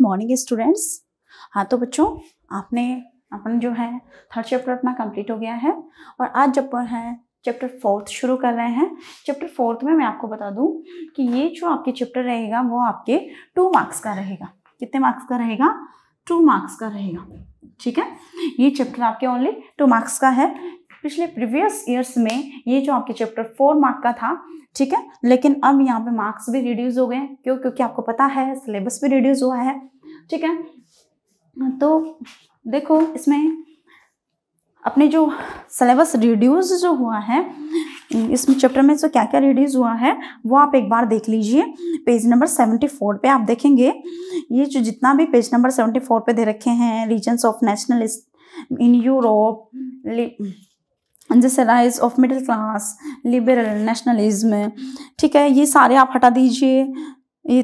Morning students. हाँ तो बच्चों, आपने अपन जो है थर्ड चैप्टर अपना कंप्लीट हो गया है और आज जब है चैप्टर फोर्थ शुरू कर रहे हैं। चैप्टर फोर्थ में मैं आपको बता दूं कि ये जो आपके चैप्टर रहेगा वो आपके 2 मार्क्स का रहेगा। कितने मार्क्स का रहेगा? 2 मार्क्स का रहेगा। ठीक है, ये चैप्टर आपके ओनली 2 मार्क्स का है। पिछले प्रीवियस ईयर्स में ये जो आपके चैप्टर 4 मार्क का था, ठीक है, लेकिन अब यहाँ पे मार्क्स भी रिड्यूस हो गए। क्यों? क्योंकि आपको पता है सिलेबस भी रिड्यूस हुआ है। ठीक है, तो देखो इसमें अपने जो सिलेबस रिड्यूस जो हुआ है इसमें चैप्टर में जो क्या क्या रिड्यूस हुआ है वो आप एक बार देख लीजिए। पेज नंबर 74 पे आप देखेंगे, ये जो जितना भी पेज नंबर 74 पे दे रखे हैं, reasons of nationalist in Europe, जैसे rise of middle class, liberal nationalism, ठीक है, ये सारे आप हटा दीजिए। ये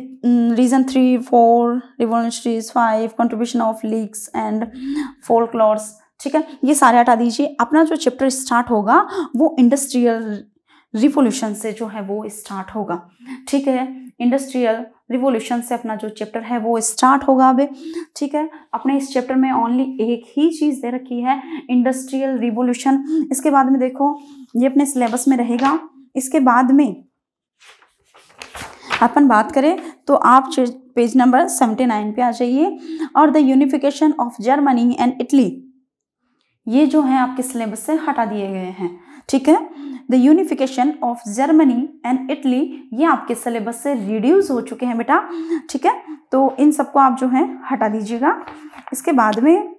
reason 3, 4 revolutionaries, 5 contribution of leagues and folklores, ठीक है, ये सारे हटा दीजिए। अपना जो चैप्टर स्टार्ट होगा वो इंडस्ट्रियल रिवॉल्यूशन से जो है वो स्टार्ट होगा। ठीक है, इंडस्ट्रियल रिवॉल्यूशन से अपना जो चैप्टर है वो स्टार्ट होगा अब। ठीक है, अपने इस चैप्टर में ओनली एक ही चीज दे रखी है, इंडस्ट्रियल रिवॉल्यूशन। इसके बाद में देखो ये अपने सिलेबस में रहेगा। इसके बाद में अपन बात करें तो आप पेज नंबर 79 पे आ जाइए और the unification of Germany and Italy, ये जो है आपके सिलेबस से हटा दिए गए हैं। ठीक है, the unification of Germany and Italy ये आपके सिलेबस से रिड्यूस हो चुके हैं बेटा। ठीक है, तो इन सबको आप जो है हटा दीजिएगा। इसके बाद में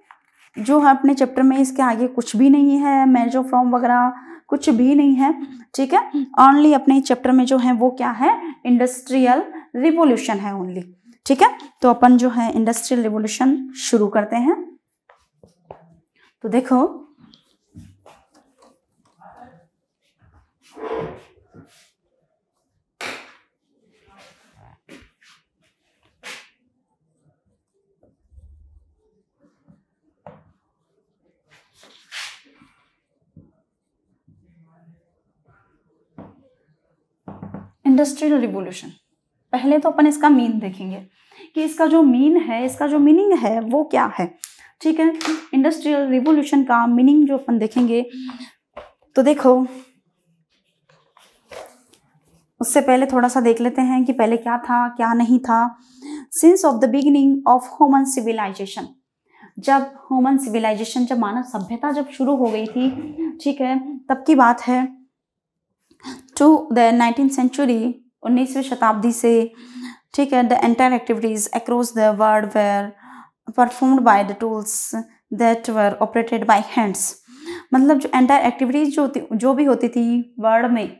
जो है अपने चैप्टर में इसके आगे कुछ भी नहीं है, मेजर फ्रॉम वगैरह कुछ भी नहीं है। ठीक है, ओनली अपने चैप्टर में जो है वो क्या है, इंडस्ट्रियल रिवॉल्यूशन है ओनली। ठीक है, तो अपन जो है इंडस्ट्रियल रिवॉल्यूशन शुरू करते हैं। तो देखो इंडस्ट्रियल रिवॉल्यूशन, पहले तो अपन इसका मीन देखेंगे कि इसका जो मीन है, इसका जो मीनिंग है वो क्या है। ठीक है, इंडस्ट्रियल रिवॉल्यूशन का मीनिंग जो अपन देखेंगे तो देखो उससे पहले थोड़ा सा देख लेते हैं कि पहले क्या था क्या नहीं था। Since of the beginning of human civilisation, जब ह्यूमन सिविलाइजेशन, जब मानव सभ्यता जब शुरू हो गई थी, ठीक है, तब की बात है, टू द 19th सेंचुरी, 19वीं शताब्दी से, ठीक है, the entire activities across the world were performed by the tools that were operated by hands. मतलब जो एंटायर एक्टिविटीज जो भी होती थी वर्ल्ड में,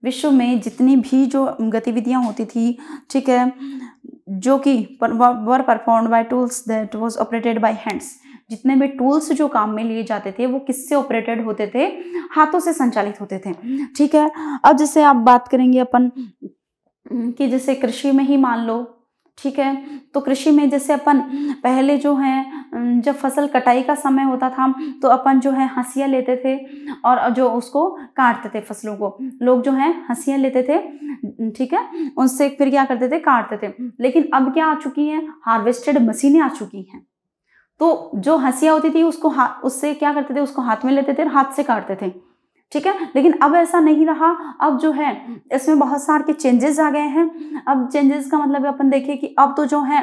विश्व में जितनी भी जो गतिविधियां होती थी, ठीक है, जो कि were performed by tools that was operated by hands, जितने भी टूल्स जो काम में लिए जाते थे वो किससे ऑपरेटेड होते थे, हाथों से संचालित होते थे। ठीक है, अब जैसे आप बात करेंगे अपन कि जैसे कृषि में ही मान लो, ठीक है, तो कृषि में जैसे अपन पहले जो है जब फसल कटाई का समय होता था तो अपन जो है हंसिया लेते थे और जो उसको काटते थे, फसलों को लोग जो है हंसिया लेते थे, ठीक है, उससे फिर क्या करते थे, काटते थे। लेकिन अब क्या आ चुकी है, हार्वेस्टेड मशीनें आ चुकी हैं। तो जो हंसिया होती थी उसको उससे क्या करते थे, उसको हाथ में लेते थे और हाथ से काटते थे। ठीक है, लेकिन अब ऐसा नहीं रहा। अब जो है इसमें बहुत सारे के चेंजेस आ गए हैं। अब चेंजेस का मतलब अपन देखें कि अब तो जो है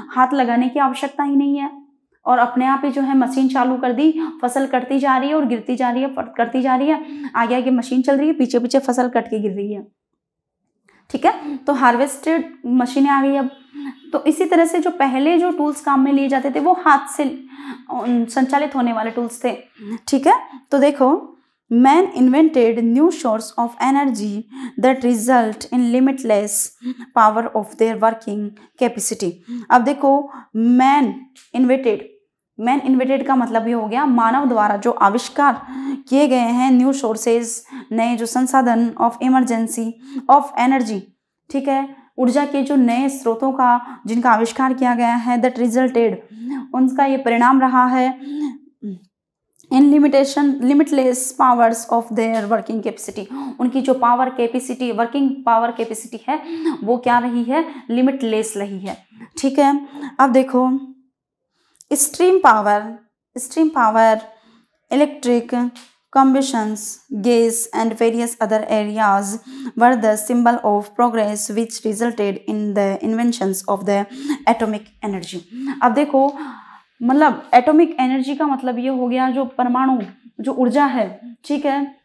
हाथ लगाने की आवश्यकता ही नहीं है और अपने आप ही जो है मशीन चालू कर दी, फसल कटती जा रही है और गिरती जा रही है, कटती जा रही है, आगे आगे मशीन चल रही है, पीछे पीछे फसल कट के गिर रही है। ठीक है, तो हार्वेस्टेड मशीनें आ गई अब। तो इसी तरह से जो पहले जो टूल्स काम में लिए जाते थे वो हाथ से संचालित होने वाले टूल्स थे। ठीक है, तो देखो Man invented new source of energy that result in limitless power of their working capacity। अब देखो man invented का मतलब ये हो गया मानव द्वारा जो आविष्कार किए गए हैं न्यू सोर्सेज, नए जो संसाधन ऑफ इमरजेंसी ऑफ एनर्जी, ठीक है, ऊर्जा के जो नए स्रोतों का जिनका आविष्कार किया गया है, दैट रिजल्टेड, उनका ये परिणाम रहा है in limitless powers of their working capacity, उनकी जो power capacity, working power capacity है वो क्या रही है, लिमिटलेस रही है। ठीक है। अब देखो stream power, electric combustions, gas and various other areas were the symbol of progress which resulted in the inventions of the atomic energy। अब देखो मतलब एटॉमिक एनर्जी का मतलब ये हो गया जो परमाणु जो ऊर्जा है, ठीक है,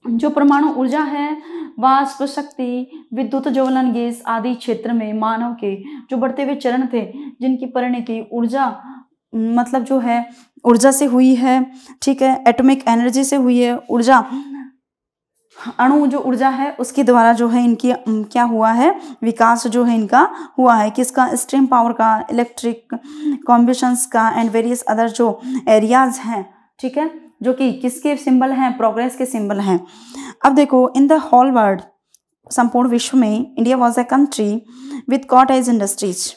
जो परमाणु ऊर्जा है, वाष्प शक्ति, विद्युत ज्वलन गैस आदि क्षेत्र में मानव के जो बढ़ते हुए चरण थे जिनकी परिणति ऊर्जा मतलब जो है ऊर्जा से हुई है, ठीक है, एटॉमिक एनर्जी से हुई है। ऊर्जा अणु जो ऊर्जा है उसके द्वारा जो है इनकी क्या हुआ है, विकास जो है इनका हुआ है। किसका? स्ट्रीम पावर का, इलेक्ट्रिक कॉम्बिशंस का एंड वेरियस अदर जो एरियाज हैं, ठीक है, जो कि किसके सिंबल हैं? प्रोग्रेस के सिंबल हैं। अब देखो इन द होल वर्ल्ड, संपूर्ण विश्व में, India was a country with cottage industries.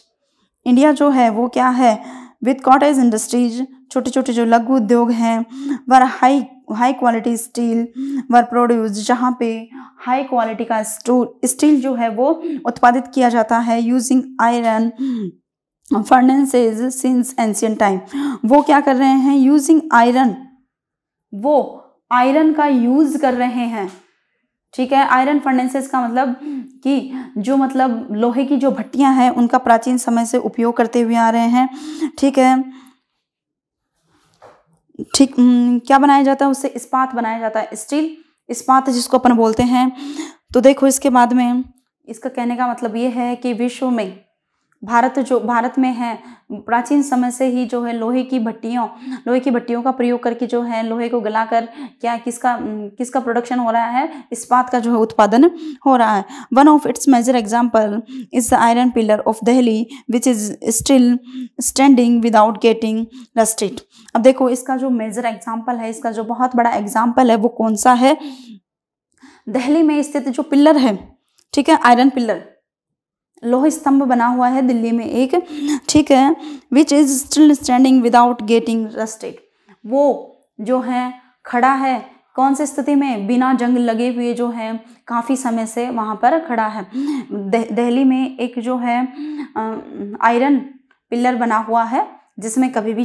India जो है वो क्या है? विथ कॉटेज इंडस्ट्रीज, छोटे छोटे जो लघु उद्योग हैं, वर हाई क्वालिटी स्टील वर प्रोड्यूस, जहाँ पे हाई क्वालिटी का स्टील जो है वो उत्पादित किया जाता है, using iron furnaces since ancient time. वो क्या कर रहे हैं? यूजिंग आयरन, वो आयरन का यूज कर रहे हैं, ठीक है। आयरन फर्नेसेस का मतलब कि जो मतलब लोहे की जो भट्टियां हैं उनका प्राचीन समय से उपयोग करते हुए आ रहे हैं, ठीक है। ठीक, क्या बनाया जाता है उससे? इस्पात बनाया जाता है, स्टील इस्पात जिसको अपन बोलते हैं। तो देखो इसके बाद में इसका कहने का मतलब ये है कि विश्व में भारत में है प्राचीन समय से ही जो है लोहे की भट्टियों का प्रयोग करके जो है लोहे को गलाकर क्या किसका प्रोडक्शन हो रहा है? इस्पात का जो है उत्पादन हो रहा है। One of its major example is the iron pillar of Delhi which is still standing without getting rusted. अब देखो इसका जो मेजर एग्जाम्पल है, इसका जो बहुत बड़ा एग्जाम्पल है वो कौन सा है? दिल्ली में स्थित जो पिलर है, ठीक है, आयरन पिलर, लोह स्तंभ बना हुआ है दिल्ली में एक, ठीक है, विच is still standing without getting rusted. वो जो है खड़ा है कौन सी स्थिति में? बिना जंग लगे हुए जो है काफ़ी समय से वहाँ पर खड़ा है। दिल्ली में एक जो है आयरन पिलर बना हुआ है जिसमें कभी भी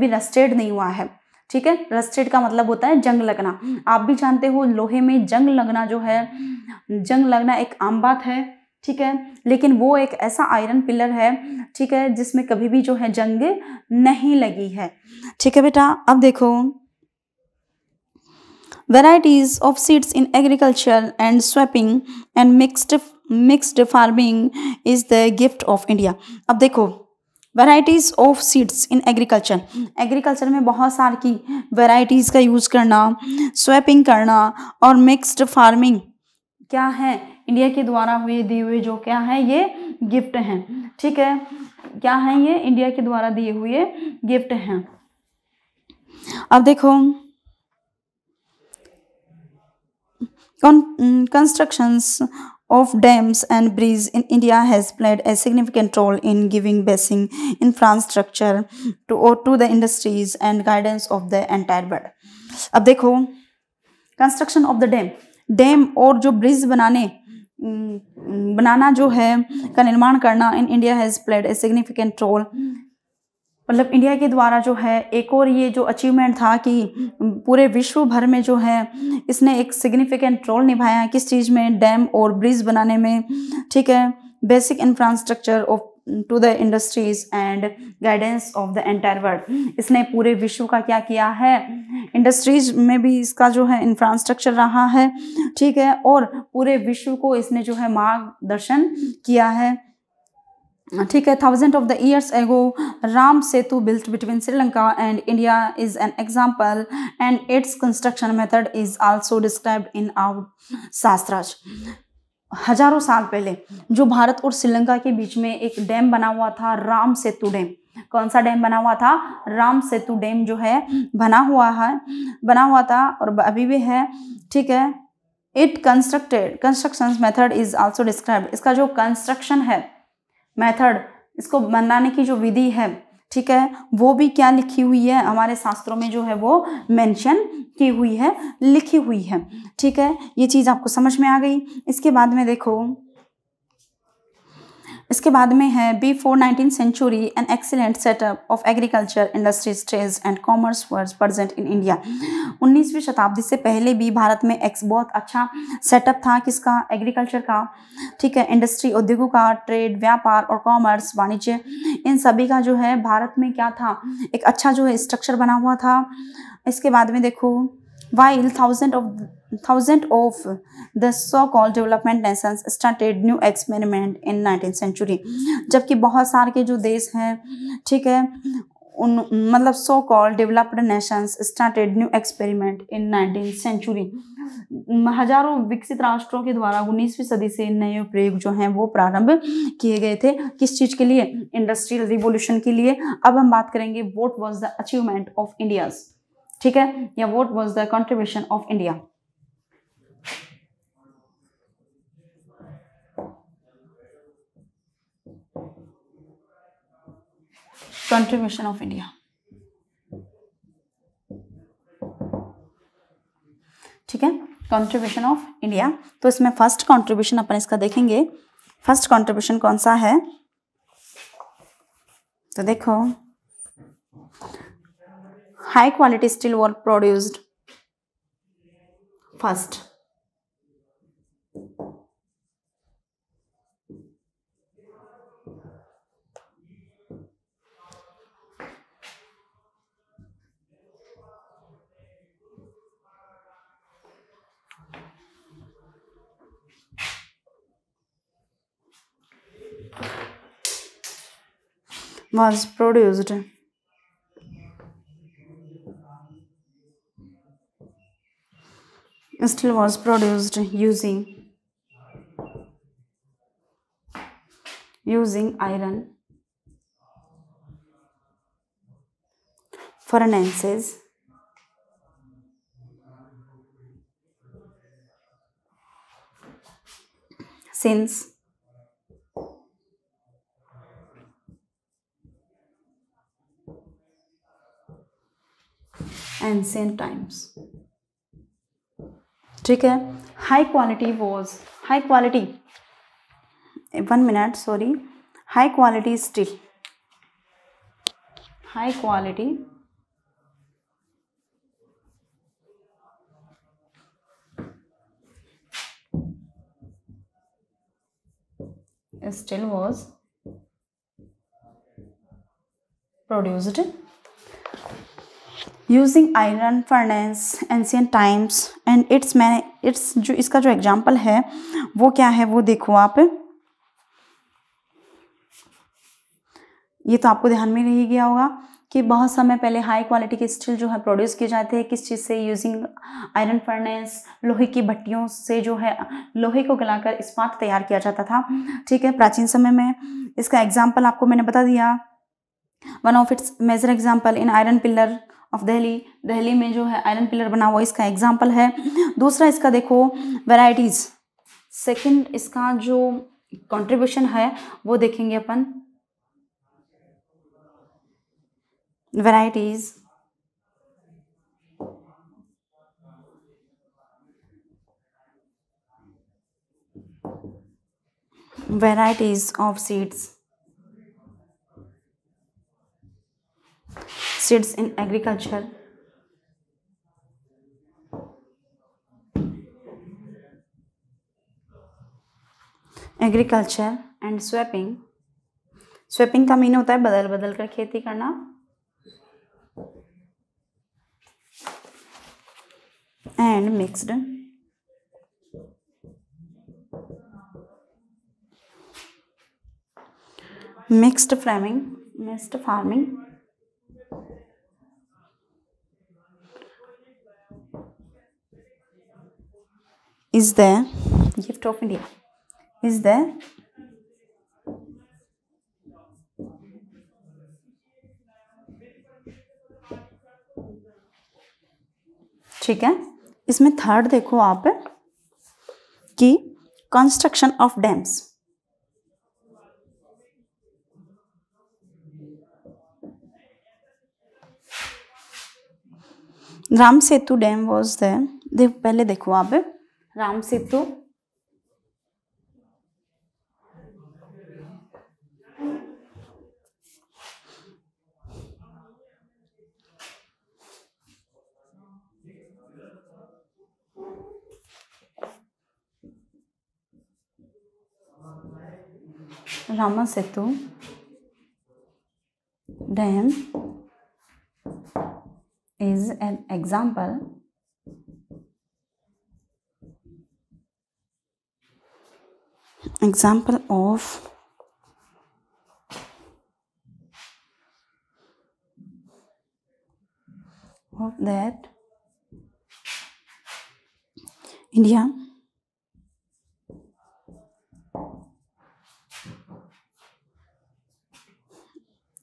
रस्टेड नहीं हुआ है, ठीक है। रस्टेड का मतलब होता है जंग लगना। आप भी जानते हो लोहे में जंग लगना एक आम बात है, ठीक है, लेकिन वो एक ऐसा आयरन पिलर है, ठीक है, जिसमें कभी भी जो है जंग नहीं लगी है, ठीक है बेटा। अब देखो varieties of seeds in agriculture and swapping and mixed farming is the gift of India. अब देखो varieties of seeds in agriculture में बहुत सारी की वेराइटीज का यूज करना, स्वैपिंग करना और मिक्स्ड फार्मिंग क्या है? इंडिया के द्वारा दिए हुए जो क्या है ये गिफ्ट हैं, ठीक है। क्या है ये? इंडिया के द्वारा दिए हुए गिफ्ट हैं। अब देखो constructions of dams and bridges in India has played a significant role in giving basic infrastructure to the industries and guidance of the entire world। अब देखो कंस्ट्रक्शन ऑफ द डैम और जो ब्रिज बनाना जो है का निर्माण करना in India has played a significant role. मतलब इंडिया के द्वारा जो है एक और ये जो अचीवमेंट था कि पूरे विश्व भर में जो है इसने एक सिग्निफिकेंट रोल निभाया है। किस चीज़ में? डैम और ब्रिज बनाने में, ठीक है, basic infrastructure of to the industries and guidance of the entire world. इसने पूरे विश्व का क्या किया है? इंडस्ट्रीज में भी इसका जो है इंफ्रास्ट्रक्चर रहा है, ठीक है, और पूरे विश्व को इसने जो है मार्गदर्शन किया है, ठीक है। Thousand of the years ago Ram Setu built between Sri Lanka and India is an example and its construction method is also described in our shastras. हजारों साल पहले जो भारत और श्रीलंका के बीच में एक डैम बना हुआ था, राम सेतु डैम। कौन सा डैम बना हुआ था? राम सेतु डैम जो है बना हुआ था और अभी भी है, ठीक है। It construction method is also described. इसका जो कंस्ट्रक्शन है मेथड, इसको बनाने की जो विधि है, ठीक है, वो भी क्या लिखी हुई है? हमारे शास्त्रों में जो है वो मेंशन की हुई है, लिखी हुई है, ठीक है। ये चीज़ आपको समझ में आ गई। इसके बाद में देखो इसके बाद में है before 19th century an excellent setup of agriculture industries trade and commerce was present in India. 19वीं शताब्दी से पहले भी भारत में एक बहुत अच्छा सेटअप था किसका, एग्रीकल्चर का, ठीक है, इंडस्ट्री उद्योगों का, ट्रेड व्यापार और कॉमर्स वाणिज्य, इन सभी का जो है भारत में क्या था, एक अच्छा जो है स्ट्रक्चर बना हुआ था। इसके बाद में देखो while thousands of the so-called development nations started new experiment in 19th century, जबकि बहुत सारे के जो देश हैं, ठीक है, उन मतलब so called developed nations started new experiment in 19th century, हजारों विकसित राष्ट्रों के द्वारा 19वीं सदी से नए प्रयोग जो हैं वो प्रारंभ किए गए थे, किस चीज के लिए, इंडस्ट्रियल रिवॉल्यूशन के लिए। अब हम बात करेंगे what was the achievement of India, ठीक है, या what was the contribution of India. Contribution of India, ठीक है, कंट्रीब्यूशन ऑफ इंडिया। तो इसमें फर्स्ट कंट्रीब्यूशन अपन इसका देखेंगे, फर्स्ट कंट्रीब्यूशन कौन सा है, तो देखो high quality steel were produced first, was produced steel was produced using iron furnaces since ancient times, ठीक है। High quality was, high quality, 1 minute sorry, high quality steel, high quality steel was produced using iron furnace ancient times and its जो इसका जो example है वो क्या है, वो देखो आप, ये तो आपको ध्यान में रह गया होगा कि बहुत समय पहले हाई क्वालिटी के स्टील जो है प्रोड्यूस किए जाते हैं, किस चीज़ से, यूजिंग आयरन फर्नेस, लोहे की भट्टियों से जो है लोहे को गलाकर इस्पात तैयार किया जाता था, ठीक है, प्राचीन समय में। इसका एग्जाम्पल आपको मैंने बता दिया, one of its major example in iron pillar of Delhi, Delhi में जो है आयरन पिलर बना हुआ इसका एग्जाम्पल है। दूसरा इसका देखो वेराइटीज, सेकंड इसका जो कंट्रीब्यूशन है वो देखेंगे अपन, varieties of seeds in agriculture, and swapping का मीन होता है बदल बदल कर खेती करना, and mixed farming is the gift of India, is the ठीक है। इसमें थर्ड देखो आप कि construction of dams, Ram Setu dam was the, पहले देखो आप राम सेतु रामा सेतु dam is an example of that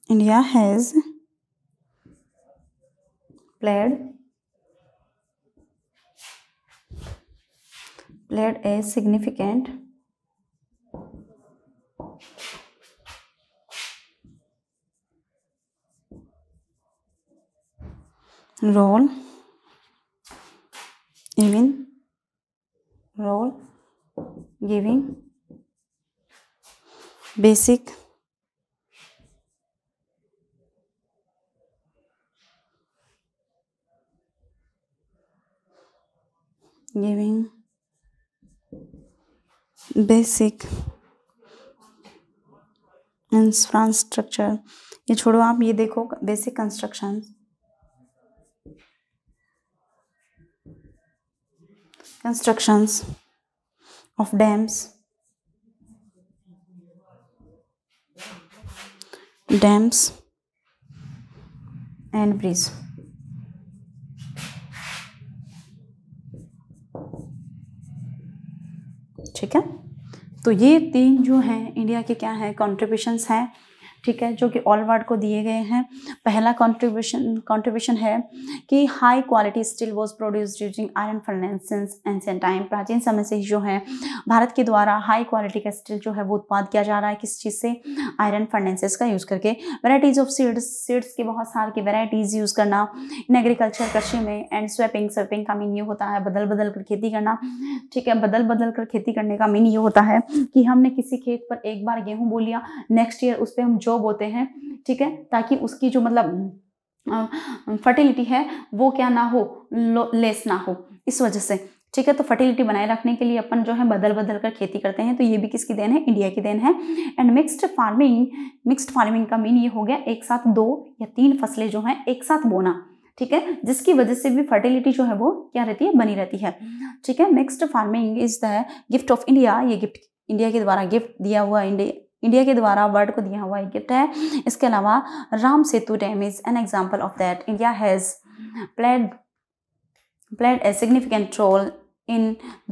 India has played a significant role giving basic infrastructure. ये छोड़ो, आप ये देखो basic constructions of dams and bridge. ठीक है, तो ये 3 जो हैं इंडिया के क्या है कंट्रीब्यूशंस हैं, ठीक है, जो कि ऑल वर्ल्ड को दिए गए हैं। पहला कंट्रीब्यूशन है कि high quality steel was produced using iron furnace since ancient time. प्राचीन समय से ही जो है भारत के द्वारा हाई क्वालिटी का स्टील जो है वो उत्पाद किया जा रहा है। किस चीज़ से? आयरन फर्नेसेस का यूज़ करके। वैराइटीज ऑफ सीड्स की बहुत सारी की वैराइटीज़ यूज़ करना इन एग्रीकल्चर, कृषि में। एंड स्वेपिंग का मीन ये होता है बदल बदल कर खेती करना। ठीक है, बदल बदल कर खेती करने का मीन ये होता है कि हमने किसी खेत पर एक बार गेहूँ बो लिया, नेक्स्ट ईयर उस पर हम जौ बोते हैं। ठीक है, ताकि उसकी जो मतलब फर्टिलिटी है वो क्या ना हो, लेस ना हो, इस वजह से। ठीक है, तो फर्टिलिटी बनाए रखने के लिए अपन जो है बदल बदल कर खेती करते हैं। तो ये भी किसकी देन है? इंडिया की देन है। एंड मिक्स्ड फार्मिंग का मीन ये हो गया एक साथ 2 या 3 फसलें जो हैं एक साथ बोना। ठीक है, जिसकी वजह से भी फर्टिलिटी जो है वो क्या रहती है? बनी रहती है। ठीक है, mixed farming is the gift of India. ये गिफ्ट इंडिया के द्वारा गिफ्ट दिया हुआ, इंडिया के द्वारा वर्ल्ड को दिया हुआ एक गिफ्ट है। इसके अलावा Ram Setu dam is an example of that. India has played a significant role in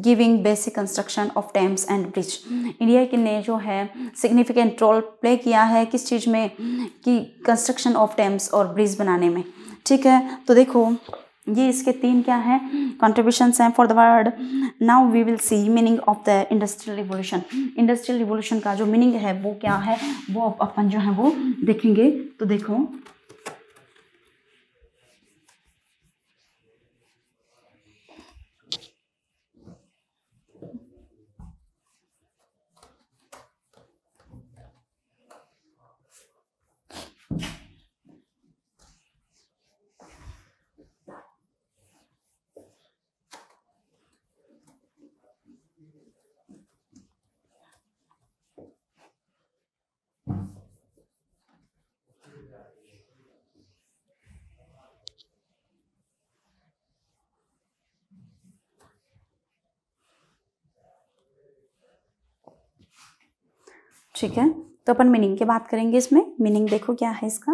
giving basic construction of dams and bridge। India के ने जो है significant role प्ले किया है किस चीज़ में? कि कंस्ट्रक्शन ऑफ डैम्स और ब्रिज बनाने में। ठीक है, तो देखो ये इसके 3 क्या हैं? कंट्रीब्यूशंस हैं for the world. Now we will see meaning of the industrial revolution. Industrial revolution का जो मीनिंग है वो क्या है, वो अपन जो है वो देखेंगे। तो देखो ठीक है, तो अपन मीनिंग की बात करेंगे। इसमें मीनिंग देखो क्या है इसका।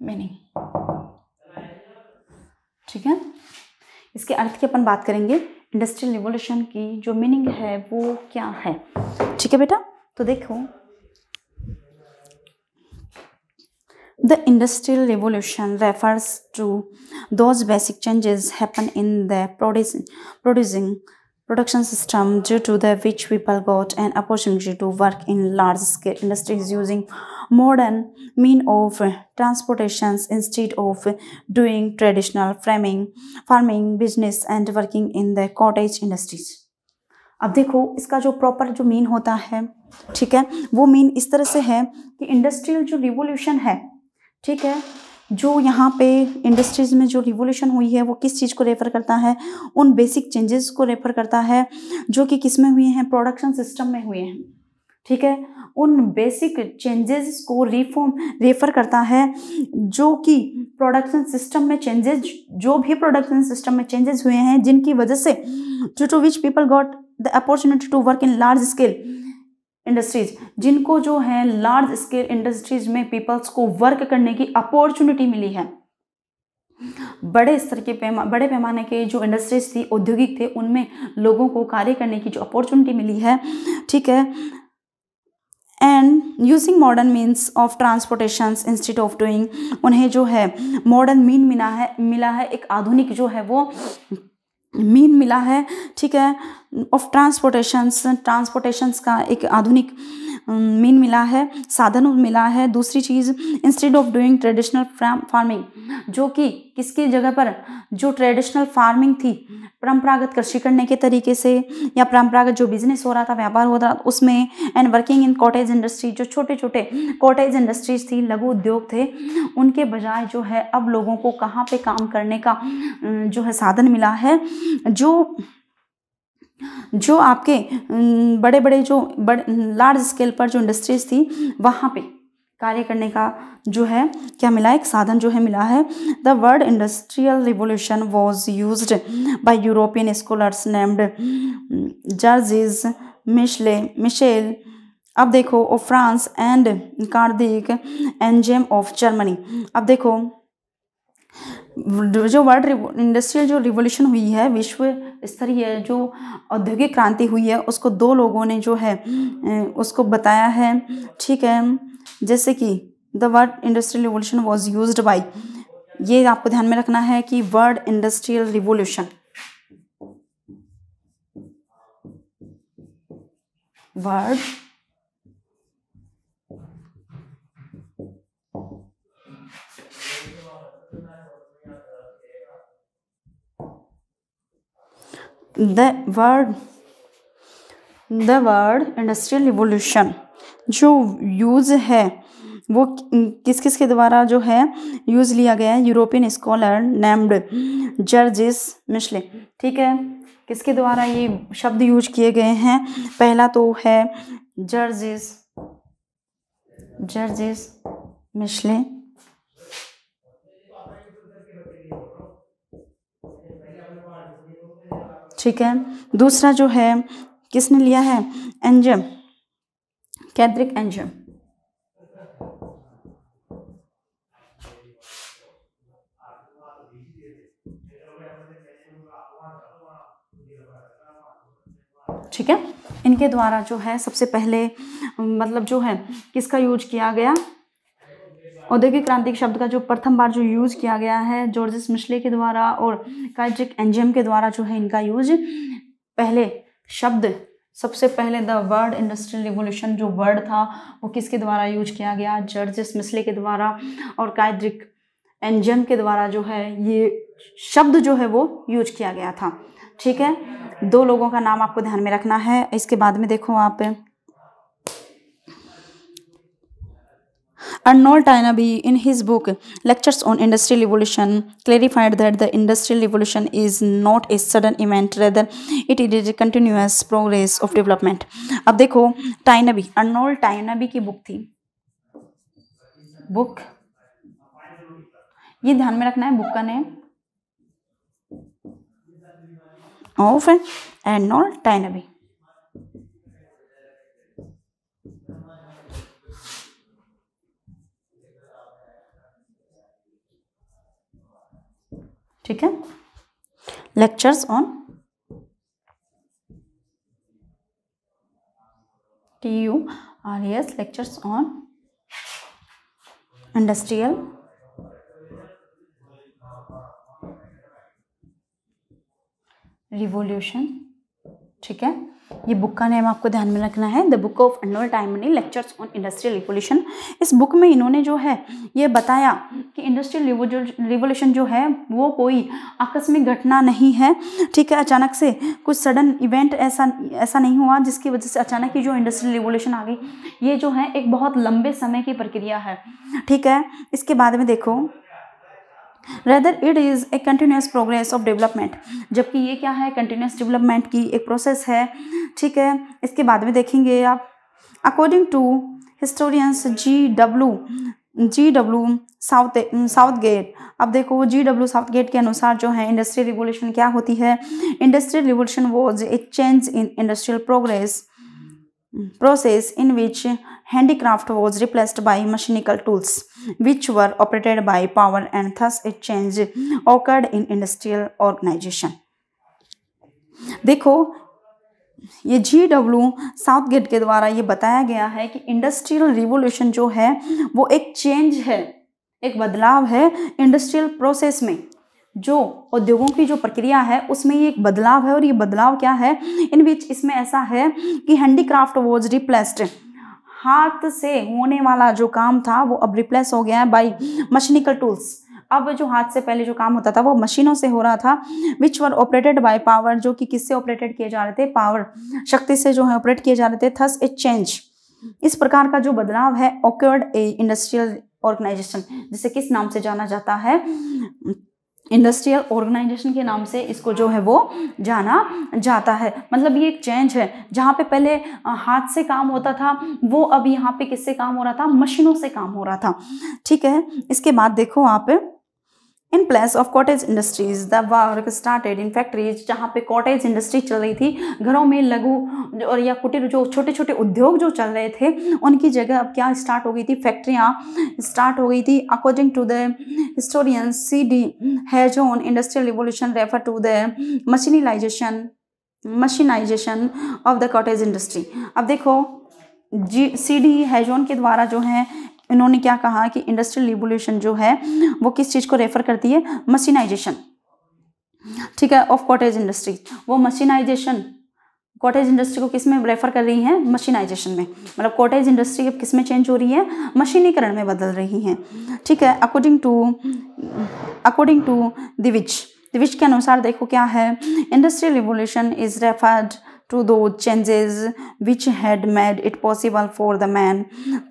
मीनिंग, ठीक है, इसके अर्थ की अपन बात करेंगे। इंडस्ट्रियल रिवोल्यूशन की जो मीनिंग है वो क्या है? ठीक है बेटा, तो देखो The industrial revolution refers to those basic changes happen in the production system due to which people got an opportunity to work in large-scale industries using modern mean of transportations instead of doing traditional farming, business and working in the cottage industries। अब देखो इसका जो proper जो mean होता है, ठीक है, वो मीन इस तरह से है कि इंडस्ट्रियल जो रिवोल्यूशन है, ठीक है, जो यहाँ पे इंडस्ट्रीज में जो रिवोल्यूशन हुई है वो किस चीज़ को रेफर करता है, उन बेसिक चेंजेस को रेफर करता है जो कि किस में हुए हैं, प्रोडक्शन सिस्टम में हुए हैं। ठीक है, उन बेसिक चेंजेस को रेफर करता है जो कि प्रोडक्शन सिस्टम में चेंजेस, जो भी प्रोडक्शन सिस्टम में चेंजेस हुए हैं जिनकी वजह से to which people got the opportunity to work in large scale industries, जिनको जो है लार्ज स्केल इंडस्ट्रीज में पीपल्स को वर्क करने की अपॉर्चुनिटी मिली है। बड़े स्तर के बड़े पैमाने के जो इंडस्ट्रीज थी, औद्योगिक थे, उनमें लोगों को कार्य करने की जो अपॉर्चुनिटी मिली है। ठीक है, and using modern means of transportations instead of doing, उन्हें जो है मॉडर्न मीन मिला है एक आधुनिक जो है वो मीन मिला है। ठीक है, ऑफ ट्रांसपोर्टेशंस का एक आधुनिक मीन मिला है, साधन मिला है। दूसरी चीज़, instead of doing traditional farming, जो कि किसकी जगह पर, जो ट्रेडिशनल फार्मिंग थी, परंपरागत कृषि करने के तरीके से या परंपरागत जो बिजनेस हो रहा था, व्यापार हो रहा था उसमें, and working in cottage industry, जो छोटे छोटे कॉटेज इंडस्ट्रीज थी, लघु उद्योग थे, उनके बजाय जो है अब लोगों को कहाँ पे काम करने का जो है साधन मिला है, जो आपके बड़े बड़े जो लार्ज स्केल पर जो इंडस्ट्रीज थी वहाँ पे कार्य करने का जो है क्या मिला, एक साधन जो है मिला है। The word industrial revolution was used by European scholars named Georges Michel, अब देखो, ऑफ फ्रांस एंड कार्डिक एंजेम ऑफ जर्मनी। अब देखो, जो वर्ड इंडस्ट्रियल जो रिवोल्यूशन हुई है, विश्व स्तरीय जो औद्योगिक क्रांति हुई है, उसको दो लोगों ने जो है उसको बताया है। ठीक है, जैसे कि the word industrial revolution was used bye, ये आपको ध्यान में रखना है कि word industrial revolution, word the word industrial revolution जो यूज है वो किस किस के द्वारा जो है यूज लिया गया है, European scholar named Georges Michel. ठीक है, किसके द्वारा ये शब्द यूज किए गए हैं, पहला तो है जॉर्जेस मिशेल। ठीक है, दूसरा जो है किसने लिया है, एंजम, कैड्रिक एंजम। ठीक है, इनके द्वारा जो है सबसे पहले मतलब जो है किसका यूज किया गया, औद्योगिक क्रांति शब्द का जो प्रथम बार जो यूज किया गया है जॉर्जेस मिशेल के द्वारा और कैड्रिक एंजम के द्वारा जो है इनका यूज, पहले शब्द सबसे पहले द वर्ड इंडस्ट्रियल रिवोल्यूशन जो वर्ड था वो किसके द्वारा यूज किया गया, जॉर्जेस मिशेल के द्वारा और कैड्रिक एंजम के द्वारा जो है ये शब्द जो है वो यूज किया गया था। ठीक है, दो लोगों का नाम आपको ध्यान में रखना है। इसके बाद में देखो आप, Arnold Toynbee in his book Lectures on Industrial Revolution clarified that the Industrial Revolution is not a sudden event, rather it is a continuous progress of development. अब देखो, टाइनबी, अर्नोल्ड टाइनबी की बुक थी, book ये ध्यान में रखना है, book का नेम ऑफ अर्नोल्ड टाइनबी। ठीक है, lectures on TURES, lectures on industrial revolution. ठीक है, ये बुक का नेम आपको ध्यान में रखना है, the book of Arnold Toynbee lectures on industrial revolution. इस बुक में इन्होंने जो है ये बताया कि इंडस्ट्रियल रिवोल्यूशन जो है वो कोई आकस्मिक घटना नहीं है। ठीक है, अचानक से कुछ सडन इवेंट ऐसा नहीं हुआ जिसकी वजह से अचानक ही जो इंडस्ट्रियल रिवोल्यूशन आ गई। ये जो है एक बहुत लंबे समय की प्रक्रिया है। ठीक है, इसके बाद में देखो, rather it is a continuous progress of development, जबकि ये क्या है, कंटिन्यूस डेवलपमेंट की एक प्रोसेस है। ठीक है, इसके बाद में देखेंगे आप, according to historians G W Southgate. अब देखो जी.डब्ल्यू. साउथगेट के अनुसार जो है इंडस्ट्रियल रिवोल्यूशन क्या होती है, industrial revolution was a change in industrial process in which handicraft was replaced by mechanical tools which were operated by power, and thus a change occurred in industrial organization। देखो, ये जी.डब्ल्यू. Southgate के द्वारा ये बताया गया है कि इंडस्ट्रियल रिवोल्यूशन जो है वो एक चेंज है, एक बदलाव है इंडस्ट्रियल प्रोसेस में, जो उद्योगों की जो प्रक्रिया है उसमें ये एक बदलाव है। और ये बदलाव क्या है, इन विच, इसमें ऐसा है कि हैंडीक्राफ्ट वॉज रिप्लेस्ड, हाथ से होने वाला जो काम था वो अब रिप्लेस हो गया है बाय मशीनिकल टूल्स। अब जो हाथ से पहले जो काम होता था वो मशीनों से हो रहा था, विच वर ऑपरेटेड बाय पावर, जो कि किससे ऑपरेटेड किए जा रहे थे, पावर शक्ति से जो है ऑपरेट किए जा रहे थे। थस ए चेंज, इस प्रकार का जो बदलाव है, ऑकर्ड ए इंडस्ट्रियल ऑर्गेनाइजेशन, जिसे किस नाम से जाना जाता है, इंडस्ट्रियल ऑर्गेनाइजेशन के नाम से इसको जो है वो जाना जाता है। मतलब ये एक चेंज है, जहाँ पे पहले हाथ से काम होता था वो अब यहाँ पे किससे काम हो रहा था, मशीनों से काम हो रहा था। ठीक है, इसके बाद देखो आप, in place of cottage industries the work started in factories, जहाँ पे कॉटेज इंडस्ट्री चल रही थी, घरों में लघु और या कुटीर जो छोटे छोटे उद्योग जो चल रहे थे उनकी जगह अब क्या स्टार्ट हो गई थी, फैक्ट्रियाँ स्टार्ट हो गई थी। According to the historian C.D. Hazen, industrial revolution refer to the mechanisation of the cottage industry. अब देखो, C.D. हैजोन के द्वारा जो है इन्होंने क्या कहा कि इंडस्ट्रियल रिवोल्यूशन जो है वो किस चीज़ को रेफर करती है, मशीनाइजेशन। ठीक है, ऑफ कॉटेज इंडस्ट्री, वो मशीनाइजेशन कॉटेज इंडस्ट्री को किस में रेफर कर रही हैं, मशीनाइजेशन में। मतलब कॉटेज इंडस्ट्री अब किस में चेंज हो रही है, मशीनीकरण में बदल रही हैं। ठीक है, अकॉर्डिंग टू दिविच के अनुसार देखो क्या है, industrial revolution is referred to those changes which had made it possible for the man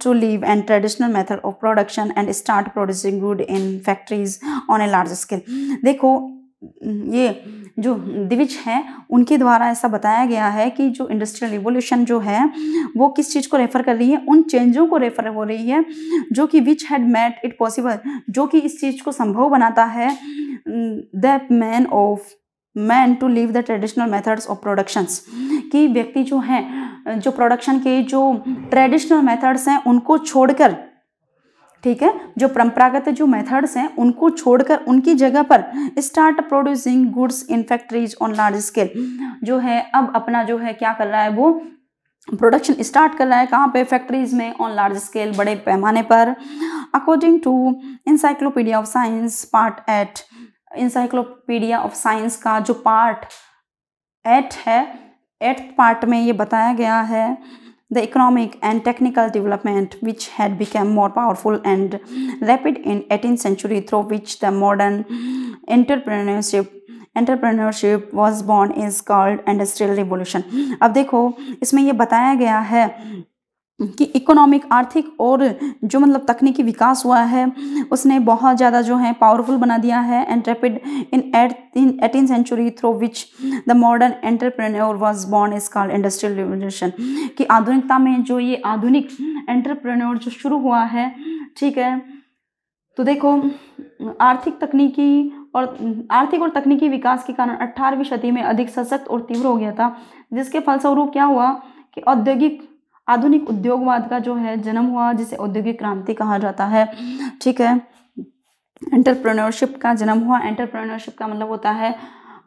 to leave and traditional method of production and start producing good in factories on a large scale। देखो, ये जो दिविच हैं उनके द्वारा ऐसा बताया गया है कि जो इंडस्ट्रियल रिवोल्यूशन जो है वो किस चीज़ को रेफर कर रही है, उन चेंजों को रेफर हो रही है जो कि which had made it possible, जो कि इस चीज़ को संभव बनाता है, the man to leave the traditional methods of productions, कि व्यक्ति जो हैं जो प्रोडक्शन के जो ट्रेडिशनल मेथड्स हैं उनको छोड़कर, ठीक है, जो परंपरागत जो मेथड्स हैं उनको छोड़कर उनकी जगह पर start producing goods in factories on large scale, जो है अब अपना जो है क्या कर रहा है, वो प्रोडक्शन स्टार्ट कर रहा है, कहाँ पे, फैक्ट्रीज में, ऑन लार्ज स्केल, बड़े पैमाने पर। According to encyclopedia of science part 8, encyclopedia of science का जो पार्ट 8 है, 8th पार्ट में ये बताया गया है, the economic and technical development which had become more powerful and rapid in 18th century through which the modern entrepreneurship was born is called industrial revolution. अब देखो, इसमें ये बताया गया है कि इकोनॉमिक, आर्थिक और जो मतलब तकनीकी विकास हुआ है उसने बहुत ज़्यादा जो है पावरफुल बना दिया है, and rapid in 18th century through which the modern entrepreneur was born is called industrial revolution, कि आधुनिकता में जो ये आधुनिक एंटरप्रेन्योर जो शुरू हुआ है। ठीक है, तो देखो, आर्थिक और तकनीकी विकास के कारण 18वीं सदी में अधिक सशक्त और तीव्र हो गया था, जिसके फलस्वरूप क्या हुआ कि आधुनिक उद्योगवाद का जो है जन्म हुआ, जिसे औद्योगिक क्रांति कहा जाता है। ठीक है, एंटरप्रेन्योरशिप का जन्म हुआ। एंटरप्रेन्योरशिप का मतलब होता है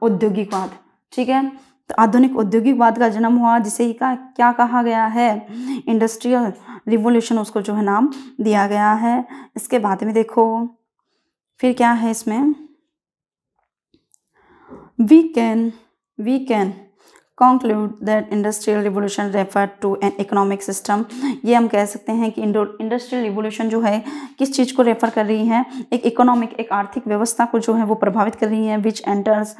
औद्योगिकवाद। ठीक है, तो आधुनिक औद्योगिकवाद का जन्म हुआ, जिसे क्या कहा गया है, इंडस्ट्रियल रिवोल्यूशन उसको जो है नाम दिया गया है। इसके बाद में देखो फिर क्या है इसमें, we can conclude that industrial revolution referred to an economic system। ये हम कह सकते हैं कि इंडस्ट्रियल रिवोल्यूशन जो है किस चीज़ को रेफर कर रही है, एक इकोनॉमिक, एक आर्थिक व्यवस्था को जो है वो प्रभावित कर रही है, विच एंटर्स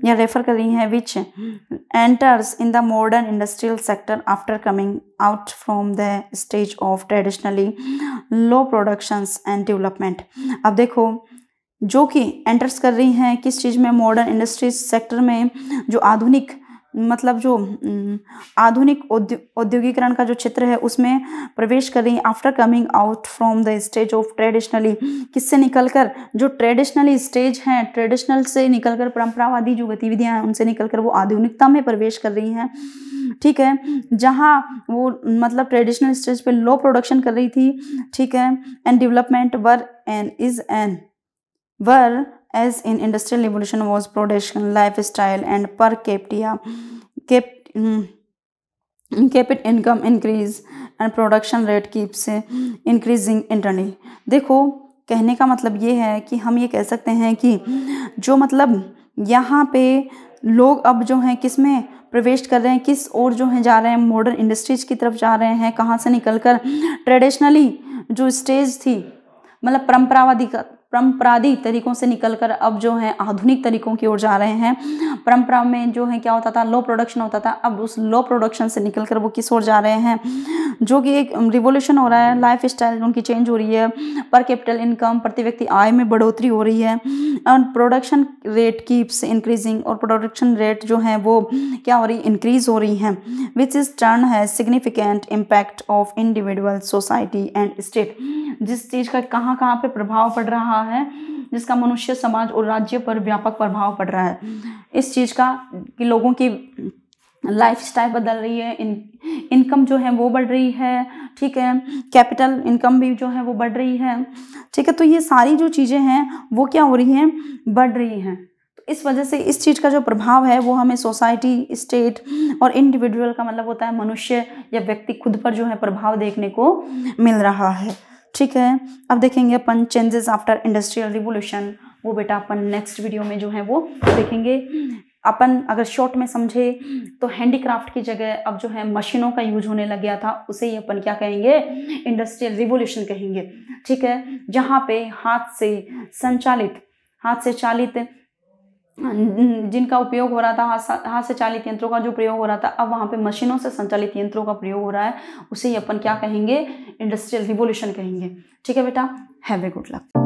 या रेफर कर रही है, which enters in the modern industrial sector after coming out from the stage of traditionally low productions and development. अब देखो, जो कि एंटर्स कर रही हैं किस चीज़ में, मॉडर्न इंडस्ट्रीज सेक्टर में, जो आधुनिक मतलब जो आधुनिक औद्योगिकरण का जो चित्र है उसमें प्रवेश कर रही हैं। After coming out from the stage of traditionally, किससे निकलकर, जो ट्रेडिशनली स्टेज हैं, ट्रेडिशनल से निकलकर, परंपरावादी जो गतिविधियां हैं उनसे निकलकर वो आधुनिकता में प्रवेश कर रही हैं। ठीक है, जहाँ वो मतलब ट्रेडिशनल स्टेज पे लो प्रोडक्शन कर रही थी। ठीक है, and development were as in industrial revolution was production lifestyle and per capita income increase and production rate keeps increasing internally। देखो, कहने का मतलब ये है कि हम ये कह सकते हैं कि जो मतलब यहाँ पे लोग अब जो हैं किस में प्रवेश कर रहे हैं, किस ओर जो है जा रहे हैं, मॉडर्न इंडस्ट्रीज की तरफ जा रहे हैं। कहाँ से निकलकर, ट्रेडिशनली जो स्टेज थी मतलब परंपरादी तरीकों से निकलकर अब जो है आधुनिक तरीकों की ओर जा रहे हैं। परंपरा में जो है क्या होता था, लो प्रोडक्शन होता था, अब उस लो प्रोडक्शन से निकलकर वो किस ओर जा रहे हैं, जो कि एक रिवोल्यूशन हो रहा है, लाइफ स्टाइल उनकी चेंज हो रही है, पर कैपिटल इनकम, प्रति व्यक्ति आय में बढ़ोतरी हो रही है, और प्रोडक्शन रेट कीप्स इंक्रीजिंग, और प्रोडक्शन रेट जो है वो क्या हो रही, इंक्रीज हो रही हैं, विच इज टर्न है significant impact of individual, society and state. जिस चीज़ का कहाँ कहाँ पे प्रभाव पड़ रहा है, जिसका मनुष्य, समाज और राज्य पर व्यापक प्रभाव पड़ रहा है, इस चीज़ का कि लोगों की लाइफ स्टाइल बदल रही है, इनकम जो है वो बढ़ रही है। ठीक है, कैपिटल इनकम भी जो है वो बढ़ रही है। ठीक है, तो ये सारी जो चीज़ें हैं वो क्या हो रही हैं, बढ़ रही हैं। तो इस वजह से इस चीज़ का जो प्रभाव है वो हमें सोसाइटी, स्टेट और इंडिविजुअल का मतलब होता है मनुष्य या व्यक्ति खुद पर जो है प्रभाव देखने को मिल रहा है। ठीक है, अब देखेंगे अपन चेंजेस आफ्टर इंडस्ट्रियल रिवोल्यूशन, वो बेटा अपन नेक्स्ट वीडियो में जो है वो देखेंगे। अपन अगर शॉर्ट में समझे तो हैंडीक्राफ्ट की जगह अब जो है मशीनों का यूज होने लग गया था, उसे ही अपन क्या कहेंगे, इंडस्ट्रियल रिवोल्यूशन कहेंगे। ठीक है, जहाँ पे हाथ से चालित जिनका उपयोग हो रहा था, हाथ से चालित यंत्रों का जो प्रयोग हो रहा था, अब वहाँ पे मशीनों से संचालित यंत्रों का प्रयोग हो रहा है, उसे ही अपन क्या कहेंगे, इंडस्ट्रियल रिवोल्यूशन कहेंगे। ठीक है बेटा, हैव ए गुड लक।